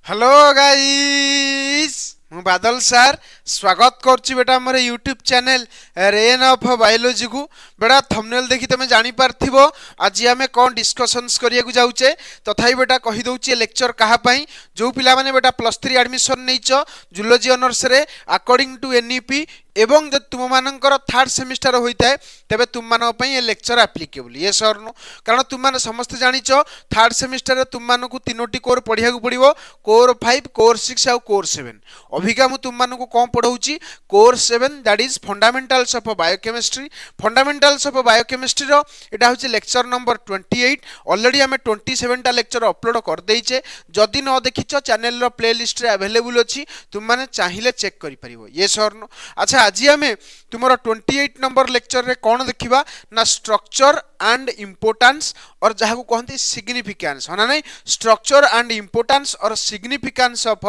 Hello guys मु बादल sir स्वागत करछि बेटा हमर YouTube channel rain of biology को बेटा थंबनेल देखि तमे जानि पारथिबो आज आमे कोन डिस्कशंस करिया को जाउचे तथाई बेटा कहि दउछि लेक्चर कहा पई जो पिला माने बेटा +3 एडमिशन नैचो जूलॉजी ऑनर्स रे अकॉर्डिंग टू एनईपी एवं जब तुम मानकर थर्ड सेमिस्टर होता है तेरे तुम मान ये लेक्चर एप्लिकेबल ये सर नो कारण तुम मैंने समस्त जाच थर्ड सेमिस्टर तुम मानक तीनोटी कोर पढ़िया पड़ो कोर 5 कोर 6 आउ कोर 7 अभिका मुझे तुम मानक कौन पढ़ाऊँगी कोर 7 that is fundamentals of biochemistry fundamentals of biochemistry एटा हूँ लेक्चर नंबर 28 ऑलरेडी आम 27 टा लेक्चर अपलोड कर देचे जदि न देखीच चैनल प्ले लिस्ट अवेलेबल अच्छी तुम मैंने चाहिए चेक कर ये सर नो अच्छा आज आम तुम 28 नंबर लेक्चर रे कौन देखा ना स्ट्रक्चर एंड इम्पोर्टेंस और जहाँ को कहते सिग्निफिकेंस है ना नहीं स्ट्रक्चर एंड इम्पोर्टेंस और सिग्निफिकेंस ऑफ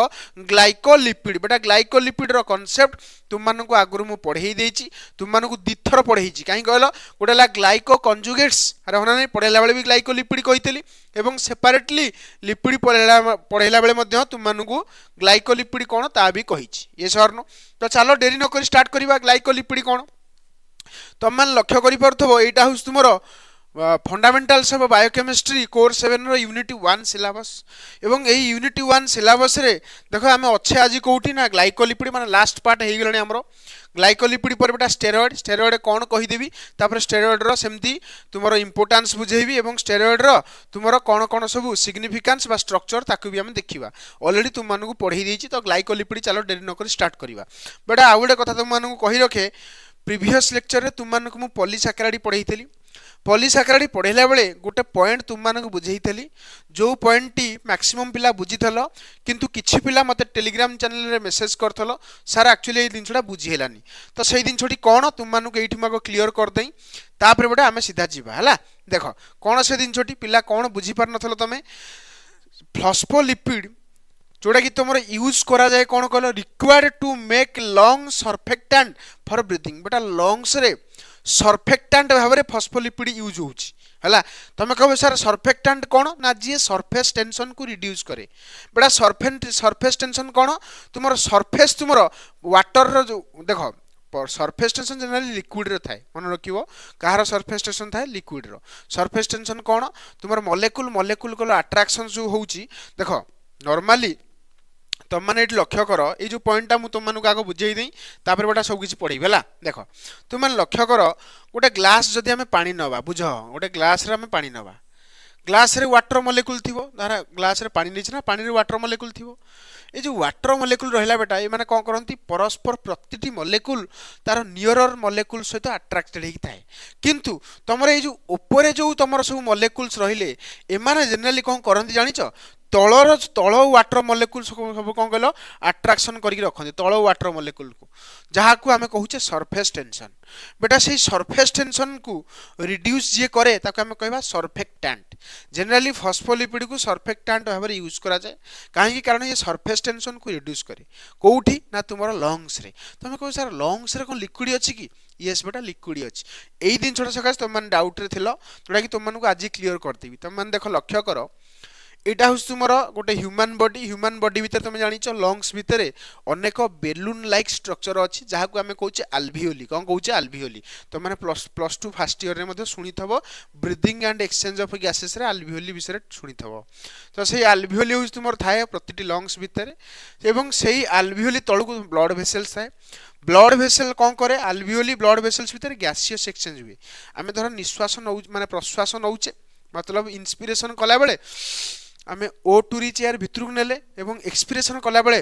ग्लाइकोलिपिड बेटा ग्लाइकोलिपिड रो कांसेप्ट तुम मानक आगुरी मु पढ़े देछि तुम मानक दिथर पढ़े कहीं कहल गोटे है ग्लाइको कंजुगेट्स अरे होना नहीं पढ़ेला बेले भी ग्लाइकोलिपिड कही एवं सेपरेटली लिपिड पढ़ेला बेले तुम मानक ग्लाइकोलिपिड कौन ता भी कही ये सर नो तो चलो डेरी नक स्टार्ट करवा ग्लाइकोलिपिड कौन तुम मैंने लक्ष्य कर यहाँ हूँ तुम फंडामेंटल्स ऑफ बायोकेमिस्ट्री कोर 7 रो यूनिट 1 सिलेबस एवं यही यूनिट 1 सिलेबस रे देखो आम अच्छे आज कौटी ना ग्लाइकोलिपिड माने लास्ट पार्ट हो गलानी आमर ग्लाइकोलिपिड पर बेटा स्टेरॉइड स्टेरॉइड कौन कहीदेवी तापर स्टेरॉइड रो सेमती तुमरो इंपोर्टेंस बुझेबी एवं स्टेरॉइड रो तुमरो कौन कौन सब सिग्निफिकेंस बा स्ट्रक्चर ताकू भी हम देखिबा ऑलरेडी तुम मानकु पढ़ी देछि तो ग्लाइकोलिपिड चलो डेरी न कर स्टार्ट करवा बेटा आ गोटे कथा तुम मानकु कहि रखे प्रीवियस लेक्चर रे तुम मानकु मु पॉलीसैकेराइड पढ़ाई पॉलीसैकेराइड पढ़ेला बेले गोटे पॉइंट तुम मानक बुझेइथली जो पॉइंट टी मैक्सिमम पिला बुझीथल किंतु किछि पिला मते टेलीग्राम चैनल रे मेसेज करथल सर एक्चुअली ए दिनछटा बुझी हेलानी तो सेही दिनछटी कोन तुम मानक एठी मको क्लियर कर देई तापर बेटा आमे सीधा जीवा हला देखो कोन से दिनछटी पिला कोन बुझी पार नथल तमे फॉस्फोलिपिड जोड़ा कि तुम यूज करा जाए कौन कहल required to make lung surfactant for breathing बेटा लंग्स रे सर्फेक्टेंट भाव में फॉस्फोलिपिड यूज होची है तुम कह सर सर्फेक्टेंट कौन ना जी सरफेस टेंशन को रिड्यूस करे बेटा सरफेस टेंशन कौन तुम सरफेस तुम वाटर जो देख सरफेस टेंशन जनरली लिक्विड रे थाए मन रखिबो कहार सरफेस टेंशन थाए लिक्विड रो सरफेस टेंशन कौन तुम मॉलिक्यूल मॉलिक्यूल को अट्रैक्शन जो होची देख नॉर्मली तुम मैंने ये लक्ष्य कर ये जो पॉइंटा मुझे तुम मानक आग बुझे दी तापर बेटा सब किसी पढ़ेबी है देख तुम मैंने लक्ष्य कर गोटे ग्लास जदि आम पा नवा बुझ गोटे ग्लास रे आम पा नवा ग्लास रे वाटर मॉलिक्यूल थी धारा ग्लास रे पानी नहीं ना पानी रे वाटर मॉलिक्यूल थी ये जो वाटर मॉलिक्यूल रहा बेटा ये मैंने कौन करती परस्पर प्रति मॉलिक्यूल तार नियरर मॉलिक्यूल सहित अट्रैक्टेड होता है किंतु तुम ये जो ऊपर जो तुम सब मॉलिक्यूल्स रहिले एमाने जनरली कौन करती जानिच तलर तल वाटर मॉलिक्यूल सब कौन कहल अट्रैक्शन करके रखते तल वाटर मॉलिक्यूल को जहाँ को आम कहूचे सरफेस टेंशन बेटा से सरफेस टेंशन को रिड्यूस जी करे ताको आम कहबा सर्फेक्टेंट जनरली फॉस्फोलिपिड को सर्फेक्टेंट भाव में यूज करा जाए कहीं कारण ये सरफेस टेंशन को रिड्यूस करे कौटी ना तुम लंग्स रे तुम कह सर लंग्स रे कौन लिक्विड अच्छी कि येस बेटा लिक्विड अच्छी यही दिन छोटा सकाश तुम डाउट रे थिलो जोटा कि तुम आज क्लीयर करदेवी तुम देख लक्ष्य कर एटा हूँ तुम गोटे ह्यूमन बॉडी भितर तुम जानिच लंग्स भितर अनेक बेलून लाइक स्ट्रक्चर अच्छी जहाँ को आम कहे आल्वियोली कौन कहे आल्वियोली तुम मैंने प्लस टू फास्ट इयर में शुणी थव breathing and exchange of gases रे आल्वियोली विषय शुणी थव तो से आल्वियोली हूँ तुम थाए प्रति लंग्स भितर एवं से आल्वियोली तलू ब्लड भेसल्स थाए ब्लड भेसल कौन करे आल्वियोली ब्लड भेसल्स भितर गैसियस एक्सचेंज हुए आम धर निश्वास नौ माने प्रश्वास नौचे मतलब इंस्पिरेशन कला बेले आमे O2 रिच एयर भितर को नेले एवं एक्सपिरेशन कला बेले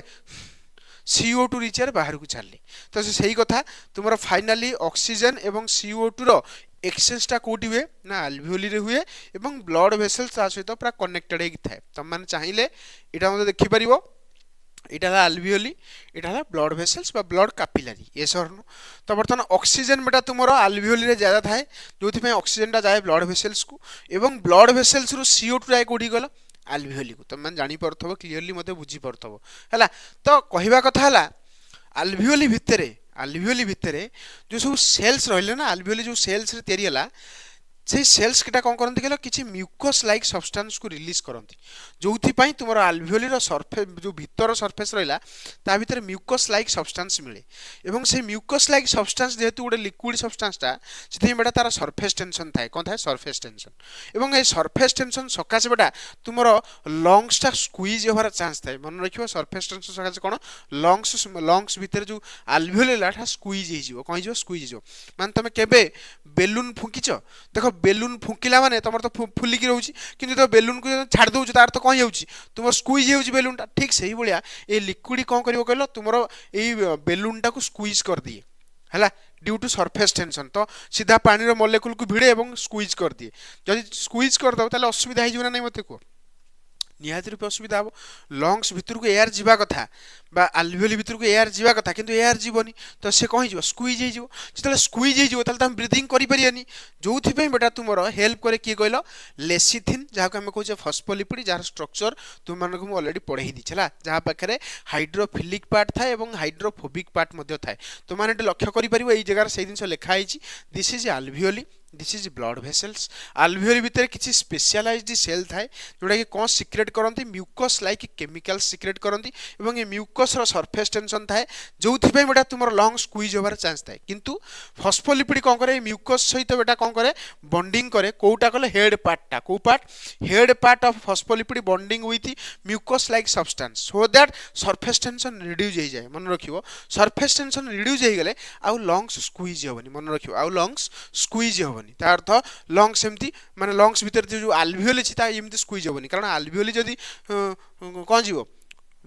CO2 रिच एयर बाहर को छाड़ले तो सही कथा तुम फाइनाली ऑक्सीजन एवं CO2 रो एक्सचेंजटा कौटी हुए ना आल्वियोली रे हुए एवं ब्लड भेसल्स सहित पूरा कनेक्टेड होता है तुम मैंने चाहिए यहाँ देखिपर यहाँ आल्वियोली यहाँ ब्लड भेसल्स बा ब्लड कैपिलरी ये सर तो बर्तमान ऑक्सीजन बेटा तुम आल्वियोली रे ज्यादा थाए जो ऑक्सीजन जाए ब्लड भेसल्स को एवं ब्लड भेसल्स रु CO2 जाए कौटी गला आल्वियोली को तुम जानी पारथबो क्लियरली मते बुझी पारथबो हैला तो कहवा कथा हैला आल्वियोली भितरे जो सब सेल्स रहले ना आल्वियोली जो सेल्स रे तैयारी हैला से सेल्स केटा कौन करती कहल किसी म्यूकस लाइक सब्सटेंस को रिलीज करती जो तुम आल्वियोली सर्फे जो भीतर सरफेस रहा ता भीतर म्यूकस लाइक सब्सटेंस मिले एवं से म्यूकस लाइक सब्सटेंस जेहेतु गोटे लिक्विड सब्सटेंसटा से बेटा तार सरफेस टेंशन थाए कौन थाए सरफेस टेंशन एवं ये सरफेस टेंशन सकाशे बेटा तुम लंग्सटा स्क्वीज होवार चान्स थाए मन रखियो सरफेस टेंशन सकाशे कौन लंग्स भीतर जो आल्वियोली स्क्वीज हो कहीं स्क्वीज हो मान तुम केबे बेलून फुंकीच देख बेलून फुंकिला माने तुम तो फुलिकी रोचे कि तो बेलून को छाड़ दौ तार तो कौन हो तुम स्क्वीज हो बेलूनटा ठीक से भाया ये लिक्विड कौन कर कहल तुम ये बेलूनटा को स्क्वीज कर दिए है ड्यू टू सरफेस टेंशन तो सीधा पानी मॉलिक्यूल को भिड़े और स्क्वीज कर दिए जब स्क्वीज करदे ताहले असुविधा हो ना मत कह निहाती रूपे असुविधा हम लंग्स भितर को एयर जावा कथा बा आल्वियोली भितर को एयर जावा कथा किंतु एयर जीवनी तो से कहीं जो स्क्वीज हो जो स्क्वीज हो तुम ब्रीदिंग करें जो बेटा तुम हेल्प करे किए कहल लेसिथिन जहाँ को आम कहे फस्फोलिपिड जार स्ट्रक्चर तुम मानक मुझे अलरेडी पढ़ाई दी है जहाँ पाखे हाइड्रोफिलिक पार्ट थाए और हाइड्रोफोबिक पार्ट थाए तुम मैंने लक्ष्य कर जगार से जिन लिखाई this is alveoli this is blood vessels alveoli भितर किसी स्पेशलाइज्ड सेल थाए जोटा कि कौन सिक्रेट करती म्यूकस लाइक केमिकल सिक्रेट करती और ये म्यूकस सरफेस टेंशन थाए जो बेटा तुम लंग स्क्वीज होवार चान्स थाए किंतु फस्फोलिपिड कौन करे म्यूकस सहित बेटा कौन करे बॉन्डिंग करे कोटा कले हेड पार्टा कौ part head part of phospholipid bonding with mucus like substance so that surface tension reduce हो जाए मन रखियो सरफेस टेंशन रिड्यूस हो गले आउ लंग्स स्क्वीज होबनी मन रखियो आउ लंग्स स्क्वीज होबनी अर्थ लंग्स एमती माने लंग्स भीतर जो आल्वियोली अच्छी स्क्वीज होबनी कारण आल्वियोली जदि कौन जीव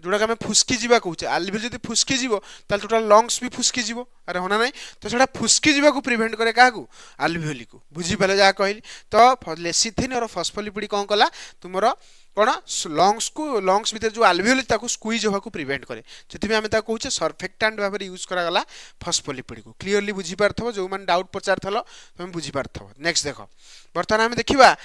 जोटा कि आम फुस्की जा कहे आल्वियोली जब फुस्की जीव टोटाल लंग्स भी फुस्की जीव अरे होना ना तो से फुस्की जा प्रिभेन्ट करे क्या आल्वियोली को बुझीपारे जहाँ कहली तो लेसिथिन और फस्फोलिपिड कौन कला तुम कौन लंग्स भीतर जो आल्वियोली स्क्वीज होगा प्रिभेन्ट करे से आम कहे सरफेक्टांट भाव में यूज करागला फस्फोलिपिड को क्लीयरली बुझीपार जो मैंने डाउट पचार तुम बुझीपार नेक्स्ट देख बर्तमान आम देखा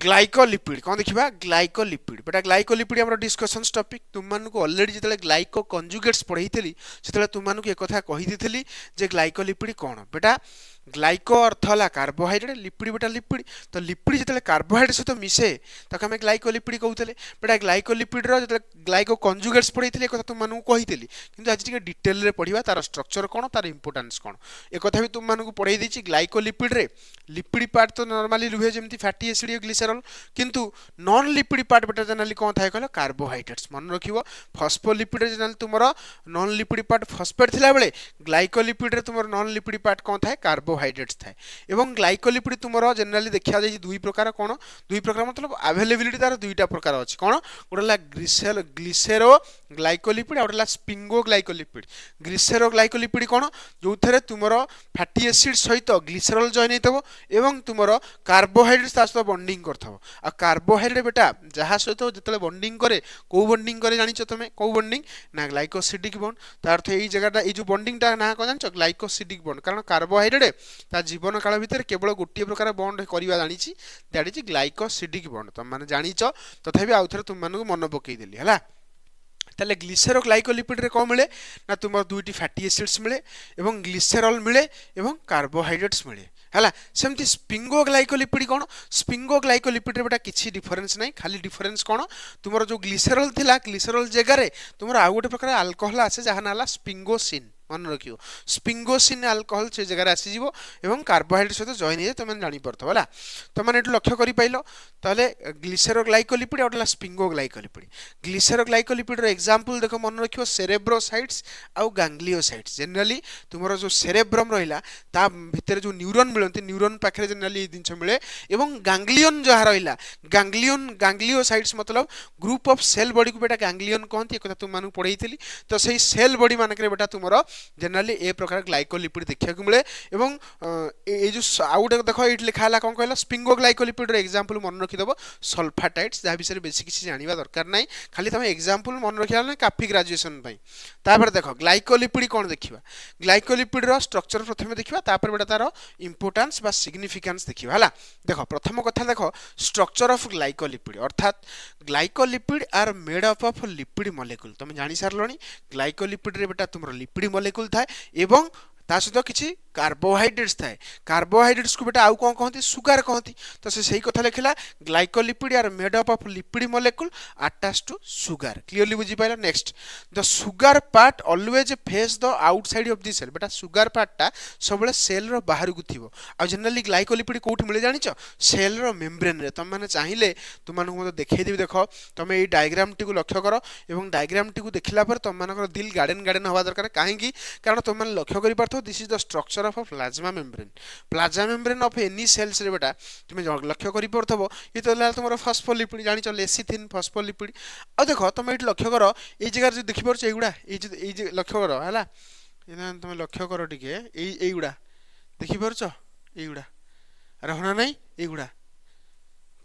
ग्लाइकोलिपिड कौन देखा ग्लाइकोलिपिड बेटा ग्लाइकोलिपिड आम डिस्कसन टॉपिक तुमको ऑलरेडी जो ग्लाइको कंजुगेट्स पढ़ाई से तुमको एक कथा कही जे ग्लाइकोलिपिड कौन बेटा ग्लाइको अर्थ है कार्बोहाइड्रेट लिपिड बेटा लिपिड तो लिपिड जो कार्बोहाइड्रेट सहित मिसे ताको आम ग्लाइकोलिपिड कहते बेटा ग्लाइकोलिपिड जो ग्लाइको कंजुगेट्स पढ़ाई एक कथा तुमको कही कि आज टी डिटेल पढ़ा तार स्ट्रक्चर कौन तार इंपोर्टान्स कौन एक कथा भी तुमको पढ़ाई दी ग्लाइकोलिपिड रे लिपिड पार्ट तो नॉर्मली रुहे जमी फैटी एसिड ग्लिसरल किंतु नॉन लिपिड पार्ट बेटा जनरली कौन थाए कहल कार्बोहाइड्रेट्स मन रखियो फस्फोलिपिड जनरली तुम नॉन लिपिड पार्ट फस्फेट थिला बेले ग्लाइकोलिपिड रे तुम नॉन लिपिड पार्ट कौन थाए कार्बोहाइड्रेट्स थाए एवं ग्लाइकोलिपिड तुम जनरली देखा जाए दुई प्रकार कौन दुई प्रकार मतलब अवेलेबिलिटी तार दुईटा प्रकार अच्छे कौन गोटे ग्लिसेरो ग्लाइकोलिपिड और गोटे स्पिंगो ग्लाइकोलिपिड ग्लिसेरो ग्लाइकोलिपिड कौन जो थे तुम फैटी एसिड सहित ग्लिसरल जॉइन हो एवं तुम कार्बोहाइड्रेट सहित बॉन्डिंग कर कार्बोहाइड्रेट बेटा जहाँ सहित जो बॉन्डिंग करे कौ बॉन्डिंग करे जान तुम्हें कौ बॉन्डिंग ना ग्लाइकोसिडिक बॉन्ड तार अर्थ यही जगह ये जो बॉन्डिंगटा ना कौन जान ग्लाइकोसिडिक बॉन्ड कारण कार्बोहाइड्रेट ता जीवन काल भितर केवल गोटे प्रकार बॉन्ड करवा जानी दैट इज ग्लाइकोसिडिक बॉन्ड तुम मैंने जाच तथापि आउ थे तुम मन पकईदेली है ताले ग्लिसेरो ग्लाइकोलिपिड रे कौन मिले ना तुम दुईटी फैटी एसिड्स मिले एवं ग्लिसेरल मिले एवं कार्बोहाइड्रेट्स मिले है सेमती स्पिंगो ग्लाइकोलिपिड कौन स्पिंगो ग्लाइकोलिपिड बेटा किसी डिफरेन्स नहीं खाली डिफरेन्स कौन तुम जो ग्लिसेरल थिला ग्लिसेरल जगह तुम आउ गोटे प्रकार आल्कोहल आसे जहाँ ना स्पिंगोसिन मन रखियो स्पिंगोसिन आल्कोहल से जगह आसीज और कार्बोहाइड्रेट सहित जॉइन हो तुम जापर है तो मैंने ये लक्ष्य कर पाइल ताले ग्लिसेरो ग्लाइकोलिपिड और स्पिंगो ग्लाइकोलिपिड ग्लिसेरो ग्लाइकोलिपिड एग्जांपल देख मन रखियो सेरेब्रोसाइट्स आउ गांग्लियोसाइट्स जनरली तुम जो सेरेब्रम रहा ता भितर जो न्यूरॉन मिलती न्यूरॉन पाखे जनरली ये जिन मिले और गांग्लियन जहाँ रहा गांग्लियोसाइट्स मतलब ग्रुप ऑफ सेल बॉडी को बेटा गांग्लियन कहती एक तुम पढ़ाई तो सही सेल बॉडी मानक बेटा तुम जनरली ए प्रकार ग्लाइकोलिपिड देखा मिले ये जो आउ गए देख ये लिखा है कौन कहला स्पिंगो ग्लाइकोलिपिड एग्जांपल मन रखिदेव सल्फाटाइड्स जहाँ विषय बेसी किसी जाना दरकार ना खाली तुम एग्जांपल मन रखा ना काफी ग्रेजुएशन तापर देख ग्लाइकोलिपिड कौन देखा ग्लाइकोलिपिड स्ट्रक्चर प्रथम देखा बेटा तार इंपोर्टान्स बा सिग्निफिकेंस देखा है देख प्रथम कथा देख स्ट्रक्चर ऑफ ग्लाइकोलिपिड अर्थात glycolipid are made up of lipid molecule तुम जानी सारे ग्लाइकोलिपिड रे बेटा तुम लिपिड मॉलिक्यूल थाए एवं ता सहित किसी कार्बोहाइड्रेट्स थाए कार्बोहाइड्रेट्स को बेटा आउ कौन कहती सुगार कहती तो से सही कथा लिखला glycolipid are made up of lipid molecule attach to sugar clearly बुझी पाइल next the sugar part always face the outside of the cell बेटा सुगार पार्टटा सब सेल रो बाहर को थिबो आ जनरली ग्लाइकोलिपिड कोठी मिले जानिछ सेल रो मेम्ब्रेन रे तुम माने चाहिए तुम मानक मते देखै देबी देखो तुम एई डायग्राम टी को लक्ष्य करो एवं डायग्राम टी को देखला पर तुम मानकर दिल गार्डन गार्डन हवा दरकार काहेकि कारण तुम माने लक्ष्य करि पारथो this is the structure of plasma membrane of any cells रे बेटा तुम लक्ष्य करि पारथबो ये तो तुम फॉस्फोलिपिड जानिछ लेसिथिन फॉस्फोलिपिड आ देखो तुम एठी लक्ष्य करो ए जगह जो देखि परछ एगुडा ए लक्ष्य करो हला तुम लक्ष्य करो टिके एगुडा देखि परछ एगुडा अरे होना नहीं एगुडा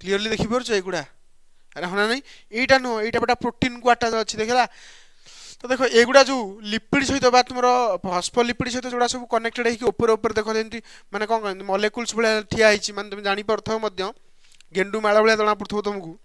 क्लियरली देखि परछ एगुडा अरे होना नहीं एटा नो एटा बेटा प्रोटीन को अटैच अछि देखला तो देखो एगुडा जो लिपिड सहित बा तुमर फॉस्फोलिपिड सहित जोड़ा सब कनेक्टेड है कि ऊपर ऊपर देखो जेंति माने कोन मॉलिक्यूल्स भले ठिया हिची माने तुम जानि परथो मध्य गेंडू माला भले जना पड़थो तुमको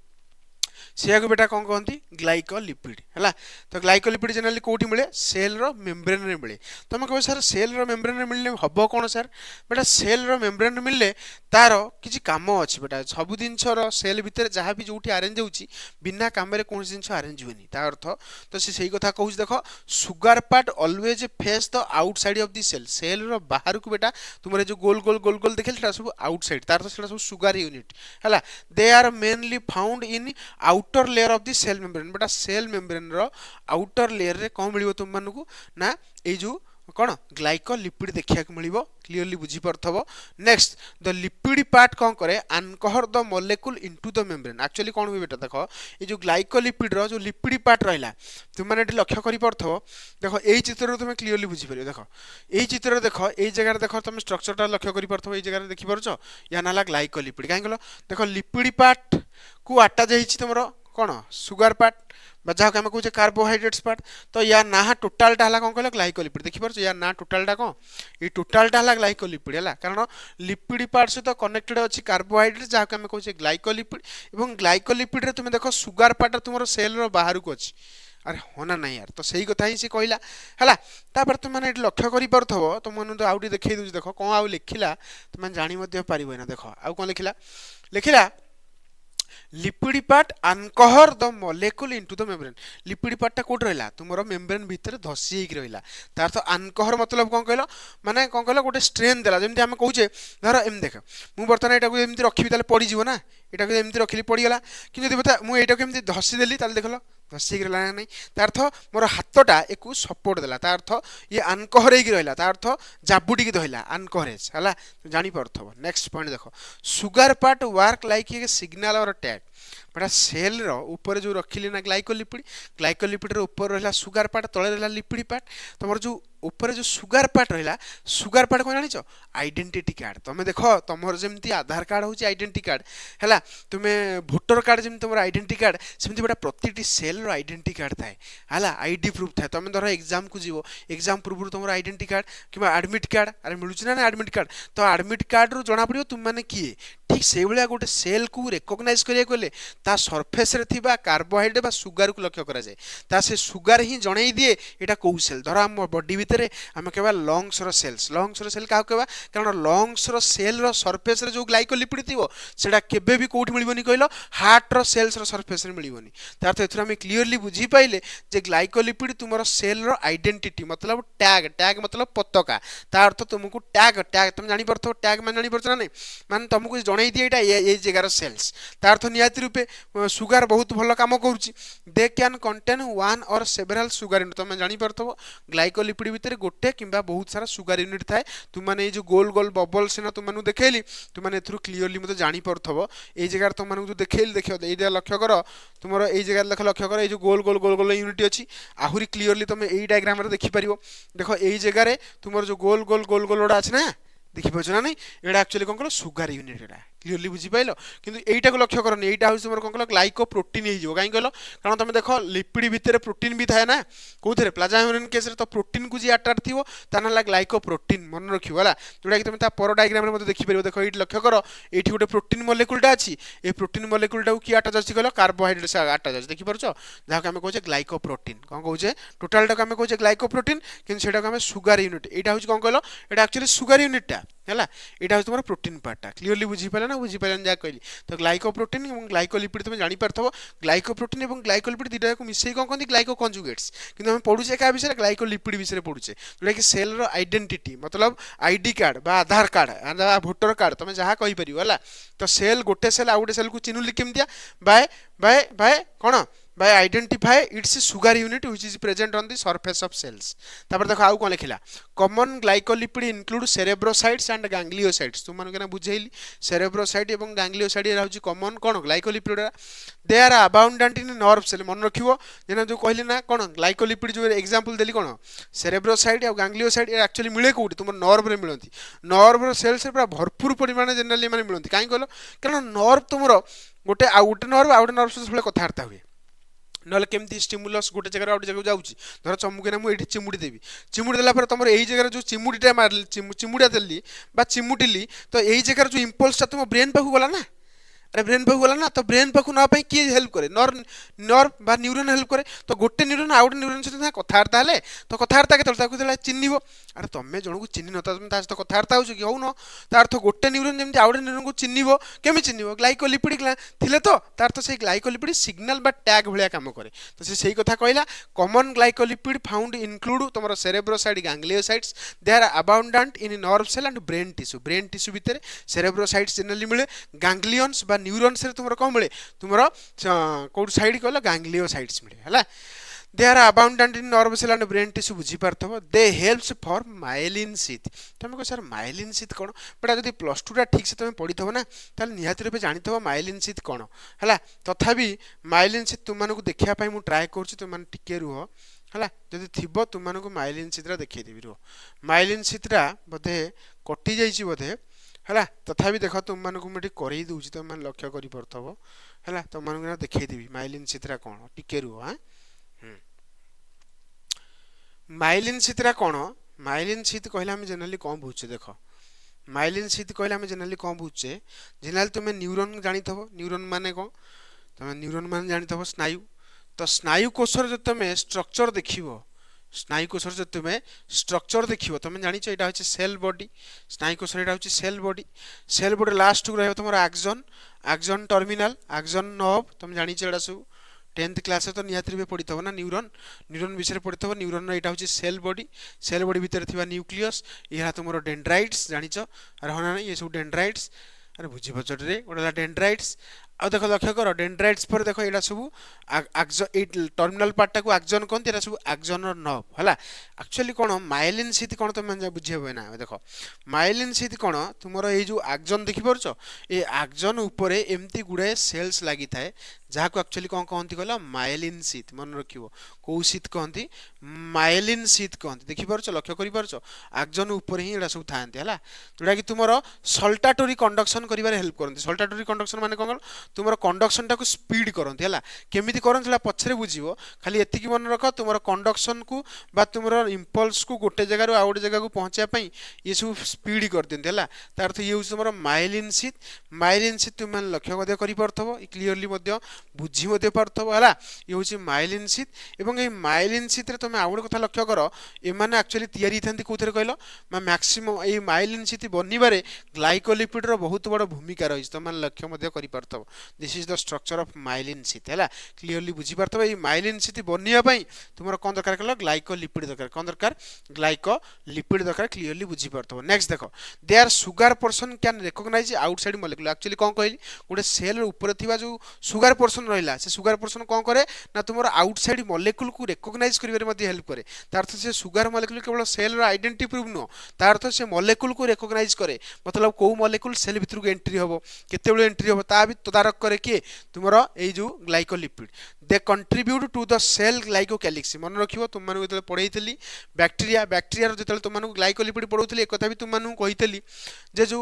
सिया को बेटा कौन कहती ग्लाइकोलिपिड है तो ग्लाइकोलिपिड जनरली कौटी मिले सेल रो मेम्ब्रेन रे मिले तुम कह सर सेल रो मेम्ब्रेन रे मिलने हम कौन सर बेटा सेल रो मेम्ब्रेन मिलले तार किसी काम अच्छे बेटा सब जिन सेल भितर जहाँ भी जो आरेंज होची बिना काम कौन जिन आरेंज हुए ता अर्थ तो से कथा कहूँ देख sugar part always face the outside of the cell cell रो बाहर को बेटा तुम जो गोल गोल गोल गोल देखे सब आउटसाइड तार तो सब सुगार यूनिट है they are mainly found in outer layer of the cell membrane बेटा सेल मेम्ब्रेन रो आउटर लेयर रे कौन मिलिबो तुम मानकू ना ए जो कौन ग्लाइकोलिपिड देखा मिलिबो क्लियरली बुझी परथबो नेक्स्ट द लिपिड पार्ट कौन करे anchor the molecule into the membrane actually कौन हुए बेटा देखो ये जो ग्लाइकोलिपिड रो जो लिपिड पार्ट रहला तुम माने एटी लक्ष्य करि परथबो देखो एई चित्र रो तुम क्लियरली बुझी परियो देखो एई चित्र देखो एई जगह देखो तुम स्ट्रक्चर टा लक्ष्य करि परथबो एई जगह देखि परछो या नाला ग्लाइकोलिपिड काहे कहलो देखो लिपिड पार्ट को अटैच हेछि तुमरो कौन सुगार पार्ट जहाँ आम कहे कार्बोहाइड्रेट्स पार्ट तो या ना टोटालटा है कौन कहल ग्लाइकोलिपिड देखिपार या ना टोटालटा कौन ये टोटालटा है ग्लाइकोलिपिड है कारण लिपिड पार्ट सहित कनेक्टेड अच्छी कार्बोहाइड्रेट जहाँ आम कहे ग्लाइकोलिपिड और ग्लाइकोलिपिड तुम देख सुगार पार्ट तुम सेल बाहर को अच्छी अरे होना नहीं यार तो सही कथा ही सी कहला है तुम मैंने लक्ष्य कर तुम तो आउट देखी दूसरी देख कौन आउ लिखला तुम जानी पार ना देख आउ कौन लिखला लिखला lipid part anchor the molecule into the membrane lipid पार्टा कोट रहा तुम मेम्ब्रेन भितर धसी होकर रहा तार तो अनकहर मतलब कौन कहल माने कौन कहल गोटे स्ट्रेन देला जमी आम कहे धर एम देख मुझे बर्तमान यहाँ एमती रखी पड़ज ना यहाँ एमती रखिली पड़गला कि मुझे एमती धसीदेली देख धसी रहा नहीं तार अर्थ मोर हाथटा एक सपोर्ट देला तार अर्थ ये अनकहर रहा तार अर्थ जाबुटी धरला अनकहरेज है जापरथब नेक्स्ट पॉइंट देख sugar part work like a signal और टैग बेटा सेल रो ऊपर जो रखिली ना ग्लाइकोलिपिड ऊपर रहा सुगार पार्ट तले रहा लिपिड पार्ट तुम जो ऊपर जो सुगार पार्ट रहा सुगार पार्ट कौन जान आइडेंटिटी कार्ड तुम देख तुम जमी आधार कार्ड हूँ आइडेंटिटी कार्ड है तुम्हें भोटर कार्ड जमी तुम आइडेंटिटी कार्ड सेमती बेटा प्रति सेल रो आइडेंटिटी कार्ड थाए है आईडी प्रूफ थाए तुम धर एग्जाम को जीव एग्जाम पूर्व तुम आइडेंटिटी कार्ड कि आडमिट कार्ड अरे मिलूँ ना आडमिट कार्ड तो आडमिट कार्ड रू जना पड़ो तुम मैंने किए ठीक से भाया गोटे सेल को रेकग्नाइज करें ता सरफेस रे थिबा कार्बोहाइड्रेट सुगार को लक्ष्य करा जाए ता से सुगार ही जणई दिए एटा कौ सेल धर आम बॉडी भितर आम कहवा लंग्स रो सेल क्या कहवा कारण लंग्स रो सेल रो सरफेस रे जो ग्लाइकोलिपिड थिबो सेटा केबे भी कोठी मिलबोनी कहलो हार्ट रो सेल्स रो सरफेस रे मिलबोनी तार तो एथरा हम क्लियरली बुझी पाइले जे ग्लाइकोलिपिड तुमरो सेल रो आइडेंटिटी मतलब टैग मतलब पताका तार अर्थ तुमको टैग तुम जानि परथो टैग मान जानि परछ ना नहीं मान तुमको जणई दिए एटा ए जगार सेल्स तार अर्थ नियाति रूपे सुगार बहुत भल काम करुच्ची दे कैन कंटेन वन और सेवेराल सुगार यूनिट तुम जानी पारथबो ग्लाइकोलिपिड भितर गोटे किंबा बहुत सारा सुगार यूनिट थाए तुम माने जो गोल गोल बबल सेना तुम मानु देखैली तुम माने एथरु क्लियरली मते जानी पारथबो ए जगार तुम मानु जो देखैली देखियो एइदा लक्ष्य कर तुमरो ए जगार लक्ष्य कर ए जो गोल गोल गोल गोल यूनिट अछि आहुरी क्लियरली तुम एई डायग्राम रे देखि परिबो देखो एई जगार तुमरो जो गोल गोल गोल गोल ओडा अछि ना देखि पछ ना नहीं एडा एक्चुअली कोन कलो सुगार यूनिट एडा क्लीयरली बुझी पाइल किंतु एटा को लक्ष्य करनी एटा होउछ हमर कोन कहलो ग्लाइकोप्रोटीन हे जिवो काई कहलो कारण तुम देखो लिपिड भितर प्रोटीन भी थाए ना कोथरे प्लाज्मा मेम्ब्रेन केस रे तो प्रोटीन को जी अट्रैक्ट थिवो ता नाला ग्लाइकोप्रोटीन मन रखियो हला जोडा कि तुम ता पर डायग्राम रे मते देखि परिबो देखो एठी लक्ष्य करो एठी गोटे प्रोटीन मॉलिक्यूलटा अछि ए प्रोटीन मॉलिक्यूलटा को की अटैच अछि कहलो कार्बोहाइड्रेट से अटैच अछि देखि परछो जहा को हम कहउछे ग्लाइकोप्रोटीन कोन कहउछे टोटल टा को हम कहउछे ग्लाइकोप्रोटीन किंतु सेटा को हम सुगर यूनिट एटा होउछ कोन कहलो एटा एक्चुअली सुगर यूनिट टा हैला एटा होउछ तुमर प्रोटीन पार्ट क्लियरली बुझी पाले ना बुझी पाले जा कहली तो ग्लाइकोप्रोटीन और ग्लाइकोलिपिड तुम जानि परथबो ग्लाइकोप्रोटीन और ग्लाइकोलिपिड दिटा को मिसई कोन कहंती ग्लाइको कंजुगेट्स किंतु हम पढुचे का विषय ग्लाइकोलिपिड विषय पढुचे जोटा कि सेल रो आइडेंटिटी मतलब आईडी कार्ड बा आधार कार्ड बा वोटर कार्ड तुम जहा कहि परियो हैला तो सेल गोटे सेल आ गोटे सेल को चिनुली केमतिया बाय बाय बाय कोन by identify its sugar unit which is present on the surface of cells तापर देखो आउ कोन लिखिला common glycolipid include cerebrocytes and gangliosides तुम मन केना बुझेइली cerebrocyte एवं ganglioside रा होची common cone glycolipid they are abundant in nerve cell मन रखिवो जेना जो कहली ना कोन glycolipid जो एग्जांपल देली कोन cerebrocyte और ganglioside एक्चुअली मिले कोठी तुम नर्व रे मिलंती नर्व सेल से पूरा भरपूर परिमाण जनरली माने मिलंती काई कहलो कारण नर्व तुमरो गोटे आउट नर्व से कथार्ता हुए नले केमती स्टिमुलस गोटे जगह आउट जगह जाउची धर चमुकेना मु एठी चिमुडी देबी चिमुडी देला पर तमर एही जगह जो चिमुडीटा मारली चिमुडिया देली बा चिमुटिली तो एही जगह जो इंपल्स ता तुम ब्रेन पाखु गला ना अरे ब्रेन पाखु गला ना तो ब्रेन पाखु ना पई की हेल्प करे नर्व बा न्यूरॉन हेल्प करे तो गोटे न्यूरॉन आउट न्यूरॉन से कथार्ता हेले तो कथार्ता के ताकू देला चिन्निबो अरे तमे जणो को चिन्नि नता तुम ता से कथार्ता होछ कि हो न तार अर्थ गोटे न्यूरॉन जेमति आउट न्यूरॉन को चिन्निबो केमि चिन्निबो ग्लाइकोलिपिड थिले तो तार तो से ग्लाइकोलिपिड सिग्नल बा टैग भलिया काम करे तो से सही कथा कहला कॉमन ग्लाइकोलिपिड फाउंड इंक्लूड तमरो cerebroside gangliosides they are abundant in nerve cell and brain tissue भितर सेरेब्रोसाइड्स जनरली मिले गैंग्लियंस बा न्यूरॉन्स रे तुमरो कोन मिले तुमरो कोड साइड कहला गैंग्लियोसाइड्स मिले हला they are abundant in nerve cell and brain tissue बुझी पारथबो they helps for myelin sheath तमे को सर myelin sheath कोन बटा जदी प्लस 2 टा ठीक से तमे पढिथबो ना ताले निहाती रूपे जानिथबो myelin sheath कोन हला तथापि myelin sheath तुम मानको देखिया पई मु ट्राई करछु तुम मान टिके रुहो हला जदी थिबो तुम मानको myelin sheath रा देखै देबी रुहो myelin sheath रा बधे कटि जाईची बधे हला तथापि देखो तुम मानको मु करै दउची तुम मान लक्ष्य करि परथबो हला तुम मानको ना देखै देबी myelin sheath रा कोन टिके रुहो हां माइलिन शीत कौन माइलिन शीत कहले हम जनरली कौन बुझे देख माइलिन शीत कहले हम जनरली कौन बुझे जनरली तुम न्यूरॉन जानिथबो न्यूरॉन माने कौन तुम न्यूरॉन माने जानिथबो स्नायु तो स्नायु कोशर जो तुम स्ट्रक्चर देखिबो स्नायु कोशर जो तुम स्ट्रक्चर देखिबो तुम जानिछ एटा होची सेल बॉडी स्नायु कोशर एटा होची सेल बॉडी लास्ट को रहबो तुमर एक्सॉन टर्मिनल एक्सॉन नर्व तुम जानिछ एटा सब 10th क्लास तो निहाती में पढ़ी ना न्यूरॉन विषय पढ़ी न्यूरॉन एटा होची सेल बॉडी भीतर थिबा न्यूक्लियस यहा तुमरो डेंड्राइट्स जानिछ अरे होना ये सब डेंड्राइट्स अरे बुझी बचट रे ओडला डेंड्राइट्स आ देखो लक्ष्य करो डेंड्राइट्स पर देखो एटा सब टर्मिनल पार्ट को एक्सॉन कोन एटा सब एक्सॉन और नर्व हला एक्चुअली कोन माइलिन शीत कोन तुम बुझेबो ना देखो माइलिन शीत कोन तुमरो ए जो एक्सॉन देखि परछो ए एक्सॉन ऊपर एम्ति गुडे सेल्स लागि थाए जहा को एक्चुअली कोन कहंती कहला माइलिन शीत मन रखिबो को शीत कहंती माइलिन शीत कहंती देखि परछो लक्ष्य करि परछो एक्सॉन ऊपर ही एटा सब थांती हला जोडा कि तुमरो सल्टाटरी कंडक्शन करिवारे हेल्प करंती सल्टाटरी कंडक्शन माने कोन तुमरो कंडक्शन टा को स्पीड करंती हला केमिति करंती हला पछरे बुझिबो खाली एतिकी मन रख तुमरो कंडक्शन को बा तुमरो इंपल्स को गोटे जगह रो आउट जगह को पहुंचा पई ये सब स्पीड कर दिंती हला तार अर्थ ये होछ तुमरो माइलिन शीत तुम लक्ष्य मध्य करि परथबो क्लियरली मध्य बुझी मध्य परथबो हला ये होछ माइलिन शीत एवं ए माइलिन शीत रे तुम आउट कथा लक्ष्य करो ए माने एक्चुअली तयारी थांती कोथरे कहलो मैक्सिमम ए माइलिन शीत बनिबारे ग्लाइकोलिपिड रो बहुत बड़ भूमिका रही तुम लक्ष्य मध्य करि परथबो this is the structure of myelin sheath है क्लियरली बुझी पारथबो ए माइलिन शीत बनिया पई तुमरो कोन दरकार कहलो ग्लाइकोलिपिड दरकार कोन दरकार ग्लाइकोलिपिड दरकार क्लियरली बुझी पारथबो नेक्स्ट देखो they are sugar portion can recognize outside molecule actually कोन कहली गोटे सेल ऊपर थिबा जो सुगर पोर्शन रहिला से सुगर पोर्शन कोन करे ना तुमरो आउटसाइड मॉलिक्यूल को रिकॉग्नाइज करिवारे मध्ये हेल्प करे तार अर्थ से सुगर मॉलिक्यूल केवल cell row identity prove no तार अर्थ से मॉलिक्यूल को रिकॉग्नाइज करे मतलब को मॉलिक्यूल सेल भितर को एंट्री होबो केते बेले एंट्री होबो तार ତଦାରଖ करे किए तुमरो ए जो glycolipid they contribute to the cell glycocalyx मन रखिबो तुम मानु जते पढैतली बैक्टीरिया बैक्टीरिया रो जते तुम मानु ग्लाइकोलिपिड पढौतली एक कथा भी तुम मानु कहितली जे जो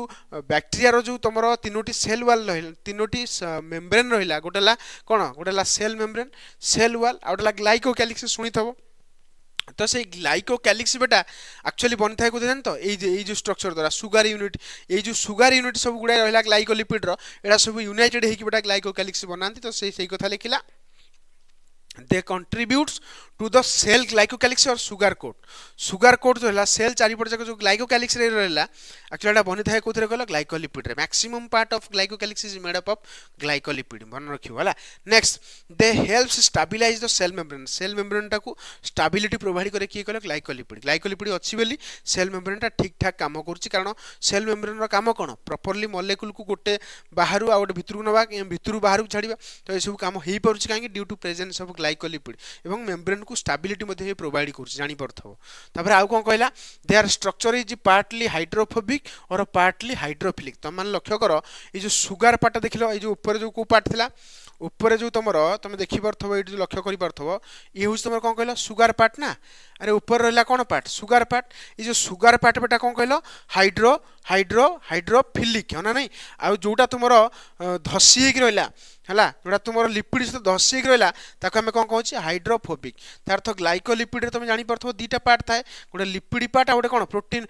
बैक्टीरिया रो जो तुमरो तीनोटी सेल वाल रहिला तीनोटी मेम्ब्रेन रहिला गोटेला कोन गोटेला सेल मेम्ब्रेन सेल वाल आ गोटेला ग्लाइकोक्यालिक्स सुनिथबो तो से ग्लाइकोक्यालिक्स बेटा एक्चुअली बन थाए कोते जान तो ए जो स्ट्रक्चर द्वारा सुगर यूनिट ए जो सुगर यूनिट सब गुडा रहला ग्लाइकोलिपिड रो एडा सब यूनाइटेड हे कि बेटा ग्लाइकोक्यालिक्स बनांती तो से कथा लिखिला दे कंट्रीब्यूट्स टू द सेल ग्लाइकोक्यालिक्स और सुगर कोट जो है सेल चारिपट जाक जो ग्लाइकोक्यालिक्स रे रहला एक्चुअली एटा बनि थाए कोथरे कहला ग्लाइकोलिपिड रे maximum part of glycocalyx is made up of glycolipid मन रखियो हला next they helps stabilize the cell membrane टाको स्टेबिलिटी प्रोवाइड करे कि कहला ग्लाइकोलिपिड अछि बेली सेल मेम्ब्रेन टा ठीक ठाक काम करछि कारण सेल मेम्ब्रेन रो काम कोन प्रॉपर्ली मॉलिक्यूल को गोटे बाहरु आ गोटे भितरु नबा भितरु बाहरु छाडिबा तो ए सब काम हेई परछि काहे due to presence of glycolipid एवं मेम्ब्रेन को स्टेबिलिटी मध्ये प्रोवाइड करछि जानि परथबो तापर आउ कोन कहला their structure is partly hydrophobic और पार्टली हाइड्रोफिलिक तुम मान लक्ष्य कर ये जो सुगर पार्ट देखिलो ये जो ऊपर जो को पार्ट थिला ऊपर जो तुम देखि परथबो ये जो लक्ष्य करि परथबो ये हुज तुम कोन कहला सुगर पार्ट ना अरे ऊपर रहला कोन पार्ट सुगर पार्ट ये जो सुगर पार्ट बेटा कोन कहलो हाइड्रोफिलिक है ना नहीं आ जोटा तुम धसी हेक रहला हला जोटा तुम लिपिड सहित धसी हेक रहला ताको हमें कोन कहछि हाइड्रोफोबिक तार अर्थ ग्लाइकोलिपिड तुम जानि परथबो दीटा पार्ट थाए गोटे लिपिड पार्ट आ गोटे कोन प्रोटीन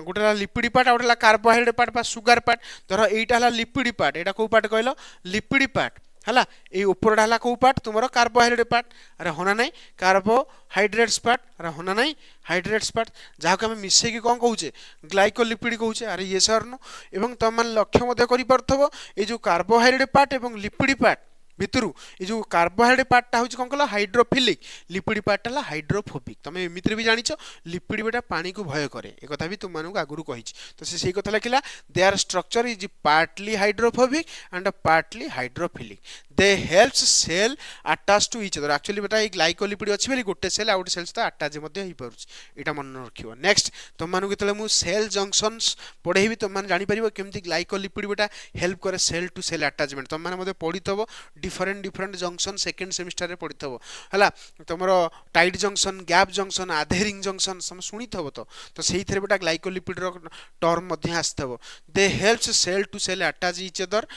गोटे लिपिड पार्ट आ गोटे कार्बोहाइड्रेट पार्ट बा सुगर पार्ट धर एटा हला लिपिड पार्ट एटा को पार्ट कहलो लिपिड पार्ट हला ए ऊपर हला को पार्ट तुमरो कार्बोहाइड्रेट पार्ट अरे होना नहीं कार्बोहाइड्रेट्स पार्ट अरे होना नहीं हाइड्रेट्स पार्ट जहाँ को हमें मिसे की कौन कहूचे ग्लाइकोलिपिड कहूचे अरे ये सर नो एवं तुम मान लक्ष्य मध्य करि परथबो ए जो कार्बोहाइड्रेट पार्ट एवं लिपिड पार्ट भितरु ये जो कार्बोहाइड्रेट पार्टा हूँ कौन कहला हाइड्रोफिलिक लिपिड पार्टा है हाइड्रोफोबिक तुम एमती भी जानिच लिपिड बेटा पानी को भय करे एक भी तुम मानक आगुरी कही तो से कथा लिखला they are structure is partly hydrophobic and partly hydrophilic they helps cell attach to each other actually बेटा ये ग्लाइकोलिपिड अच्छी बोली गोटे सेल आ गोटे सेल सहित अटैच यहाँ मन रखियो नेक्स्ट तुम मानक जो मुझे सेल जंक्शंस पढ़ेबी तुम मैंने जापर केमती ग्लाइकोलिपिड बेटा हेल्प करे सेल टू सेल अटैचमेंट तुम मैंने पढ़ी डिफरेंट जंक्शन सेकेंड सेमिस्टर रे पढ़ी है तुम tight junction gap junction adhering junction तुम शुणी तो से बेटा ग्लाइकोलिपिड टर्म आसथब they helps cell to cell attach each other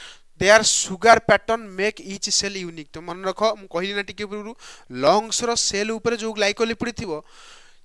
they are sugar pattern make each cell unique तो मन रख मुझे कहली ना टिके पूर्व लंग्स रो सेल ऊपर जो ग्लाइकोलिपिड थी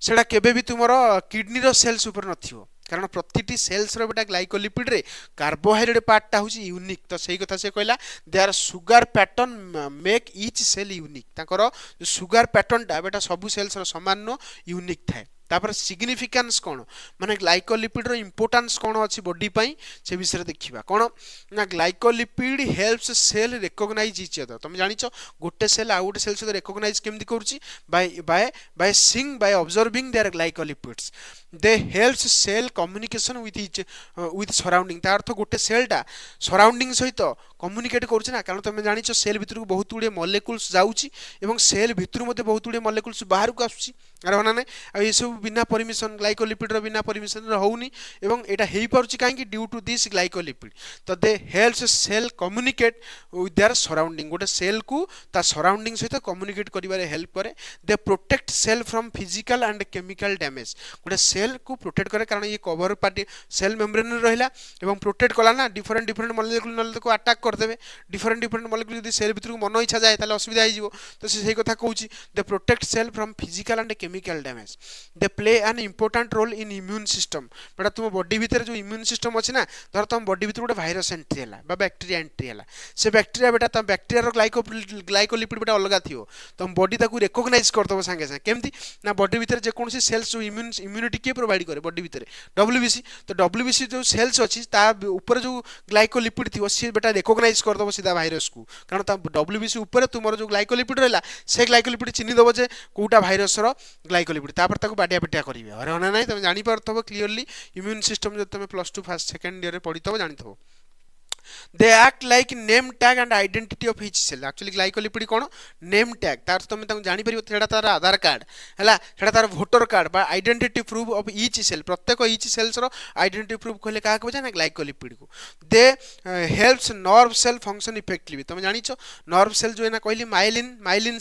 सेटा केबे भी तुम किडनी रो सेल्स ऊपर नथिबो कारण प्रतिटी सेल्स रो बेटा ग्लाइकोलिपिड रे कार्बोहाइड्रेट पार्ट टा होची यूनिक तो सही कथा से कहला they are sugar pattern make each cell unique ताकर सुगर पैटर्न टा बेटा सबु सेल्स रो समान नो यूनिक थाए तापर सिग्निफिकेंस कौन माने ग्लाइकोलिपिड रो इंपोर्टेंस कौन अच्छी बॉडी पाई से विषय देखिबा कौन ना glycolipid helps cell recognize each other तुम जानिछ गोटे सेल आ गोटे सेल से रिकॉग्नाइज केमती करूची by seeing by observing their glycolipids they helps cell communication with surrounding तार अर्थ गोटे सेलटा सराउंडिंग सहित कम्युनिकेट करूछ ना कारण तुम जानिछ सेल भितर को बहुत गुडे मॉलिक्यूल्स जाउची एवं सेल भितर मध्ये बहुत गुडे मॉलिक्यूल्स बाहर को आसुची अरे होना नै आ ये सब बिना परमिशन ग्लाइकोलिपिड रो बिना परमिशन होउनी एवं एटा हेई परछि काहे ड्यू टू दिस ग्लाइकोलिपिड तो they helps cell communicate with their surrounding गोटे सेल को ता सराउंडिंग सहित कम्युनिकेट करिवारे हेल्प करे they protect cell from physical and chemical damage गोटे सेल को प्रोटेक्ट करे कारण ये कवर पार्टी सेल मेम्ब्रेन रहिला एवं प्रोटेक्ट कला ना डिफरेंट मॉलिक्यूल को अटैक कर देबे डिफरेंट मॉलिक्यूल यदि सेल भीतर को मन इच्छा जाए ताले असुविधा हो जिवो तो से कथा कहूची they protect cell from physical and chemical damage they play an important role in immune system बेटा तुम बॉडी भीतर जो इम्यून सिस्टम अच्छी ना धर तुम बॉडी भीतर गोटे भाइरस एंट्री है बैक्टेरिया एंट्री है से बैक्टेरिया बेटा तुम बैक्टेरिया ग्लाइकोलिपिड बेटा अलग थी तुम बॉडी ताकू रिकॉग्नाइज करदब सांगे सांगे केमती ना बॉडी भीतर जेकोसी सेल्स जो इम्यूनिटी किए प्रोवाइड करे बॉडी भीतर डब्ल्यूबीसी तो डब्ल्यूबीसी जो सेल्स अच्छी ऊपर जो ग्लाइकोलिपिड थी सी बेटा रिकॉग्नाइज करदब सीधा भाइरस को कारण डब्ल्यूबीसी ऊपर तुम जो ग्लाइकोलिपिड रहा से ग्लाइकोलिपिड चिन्हीदेव जे कौटा भाइरस ग्लाइकोलिपिड तापर बाटिया पिटिया करेंगे अरे होना ना तुम जापर क्लीयरली इम्यून सिस्टम जो तुम +2 फर्स्ट सेकेंड ईयर पढ़ी थो जानी थो they act like name tag and identity of each cell. Actually glycolipid cone name tag तार तुम ताको जानि परिबो सेटा तार आधार कार्ड हला सेटा तार वोटर कार्ड बा identity proof of each cell प्रत्येक ईच सेल्स रो आइडेंटिटी प्रूफ कहले का कहबो ना ग्लाइकोलिपिड को they helps nerve cell function effectively तुम जानिछो नर्व सेल जो ना कहली माइलिन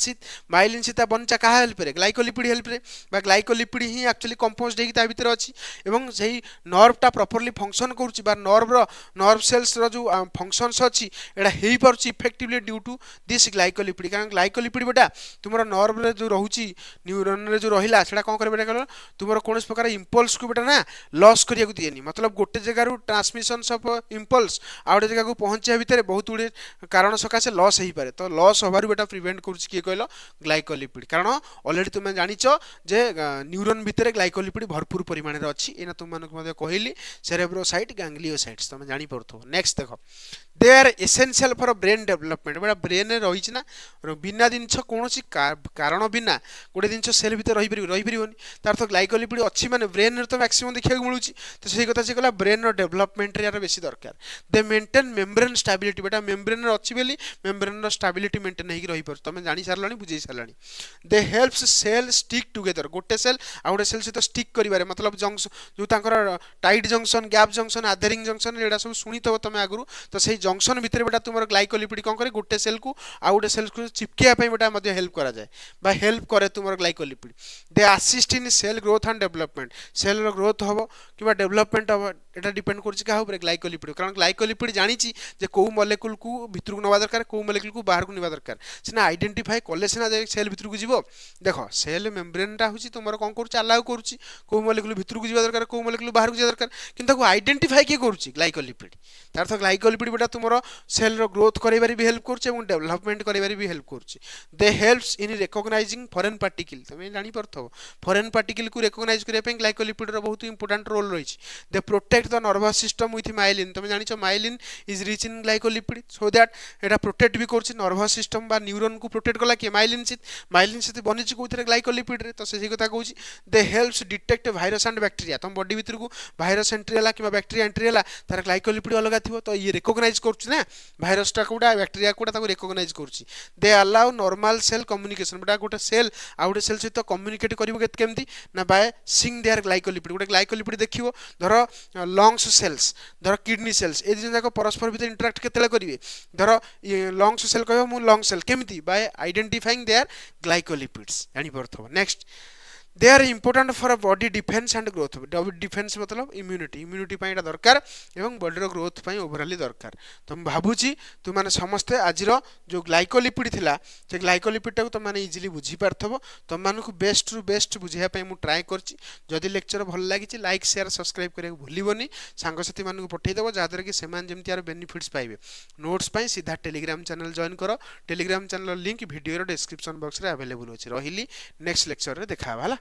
सीता बनचा का हेल्प रे ग्लाइकोलिपिड हेल्प रे बा ग्लाइकोलिपिड ही एक्चुअली कंपोज्ड हेकी ता भीतर अछि एवं सेही नर्व टा प्रॉपर्ली फंक्शन करूची बा नर्व सेल्स रो जो फंक्शंस अच्छी एटा हेई परची effectively due to this glycolipid कारण ग्लाइकोलिपिड बेटा तुमरो नर्व रे जो रहूची न्यूरॉन रे जो रहिला सेटा कोन करे बेटा कहलो तुमरो कोनस प्रकार इंपल्स को बेटा ना लॉस करिया को दिएनी मतलब गोटे जगह रु ट्रांसमिशंस ऑफ इंपल्स आउटे जगह को पहुंचिया भितर बहुत गुडे कारण सकासे लॉस हेई पारे तो लॉस होबारु बेटा प्रिवेंट करूची के कहलो ग्लाइकोलिपिड कारण ऑलरेडी तुम जानिचो जे न्यूरॉन भितर ग्लाइकोलिपिड भरपूर परिमाण रे अछि एना तुम मानक मध्ये कहली सेरेब्रोसाइट गैंग्लियोसाइट्स तुम जानि परथो नेक्स्ट देखो they are essential for brain development बेटा ब्रेन रे रही ना बिना जिनछ कोनोसी कारण बिना गोटे जिनछ सेल भीतर रही परिबोनी तार तो ग्लाइकोलिपिड अछि माने ब्रेन रे तो मैक्सिमम देखिया मिलुची तो सही कथा से कहला ब्रेन रो डेवलपमेंट रे यार बेसी दरकार दे मेंटेन मेम्ब्रेन स्टेबिलिटी बेटा मेम्ब्रेन रे अछि बेली मेम्ब्रेन रो स्टेबिलिटी मेंटेन हेकी रही पर तुम जानि सारलानी बुझी सारलानी they helps cell stick together गोटे सेल आ गोटे सेल सहित स्टिक करिबारे मतलब जंक्शन जो तांकर tight junction gap junction adhering junction एडा सब सुनितबो तुम आगुरु तो सही जंक्शन भितर बेटा तुम ग्लाइकोलिपिड कौन करे गोटे सेल को आ गोटे सेल को चिपकिया बेटा मध्य हेल्प करा जाए बा हेल्प करे तुम glycolipid they assist in cell growth and development cell रो ग्रोथ होबो किबा डेवलपमेंट होबो एटा डिपेंड करछि का ऊपर ग्लाइकोलिपिड कारण ग्लाइकोलिपिड जानिछि जे को मॉलिक्यूल को भितर को नवा दरकार को मॉलिक्यूल को बाहर को निबा दरकार सिना आइडेंटिफाई कले सिना जे सेल भितर को जीवो देखो सेल मेम्ब्रेन टा होछि तुमरो कोन करछि अलाउ करछि को मॉलिक्यूल भितर को जीवा दरकार को मॉलिक्यूल बाहर को जीवा दरकार किंतु को आइडेंटिफाई के करछि ग्लाइकोलिपिड तार तो ग्लाइकोलिपिड बेटा तुमरो सेल रो ग्रोथ करिबार भी हेल्प करछि एवं डेवलपमेंट करिबार भी हेल्प करछि they helps in recognizing foreign particle तमे जानि परथो फॉरेन पार्टिकल को रिकॉग्नाइज करिया पे ग्लाइकोलिपिड रो बहुत इंपोर्टेंट रोल रहिछि they protect the nervous system with myelin तमे जानिछो myelin is rich in glycolipid so that एटा प्रोटेक्ट भी करछि नर्वस सिस्टम बा न्यूरॉन को प्रोटेक्ट कला के माइलिन से बनिछि कोथरे ग्लाइकोलिपिड रे तो सेही कथा कहूछि they helps detect virus and bacteria तुम बॉडी भीतर को वायरस एंट्री हला कि बैक्टीरिया एंट्री हला तार ग्लाइकोलिपिड अलगा थिबो तो ये रिकॉग्नाइज करछि ना भाइरस टा कोडा बैक्टीरिया कोडा ताको रिकॉग्नाइज करछि they allow normal cell communication बेटा गोटे सेल आ गोटे सेल सहित कम्युनिकेट करिवो केमती ना बाय सिंग देयर ग्लाइकोलिपिड गोटे ग्लाइकोलिपिड देखिवो धरो लंग्स सेल्स धरो किडनी सेल्स ए दिन जाको परस्पर भीतर इंटरेक्ट केतेला करिवे धरो लंग्स सेल कहबो मु लंग सेल केमती बाय आइडेंटिफाइंग देयर ग्लाइकोलिपिड्स जानि परथबो next they are important for body defense and growth body defense मतलब इम्यूनिटी पाई एटा दरकार एवं बॉडी रो ग्रोथ पाई ओवरऑली दरकार तुम भाबुची तुम माने समस्त आजिर जो ग्लाइकोलिपिड थिला से ग्लाइकोलिपिड टा तुम माने इजीली बुझी पारथबो तुम माने को बेस्ट टू बेस्ट बुझिया पाई मु ट्राई करची जदि लेक्चर भल लागिची लाइक शेयर सब्सक्राइब करे भूलिबोनी सांगसाथी माने को पठै देबो जादर कि सेमान जेमति यार बेनिफिट्स पाइबे नोट्स पाई सीधा टेलीग्राम चैनल जॉइन करो टेलीग्राम चैनल लिंक वीडियो रो डिस्क्रिप्शन बॉक्स रे अवेलेबल अछि रहिली नेक्स्ट लेक्चर रे देखा हला।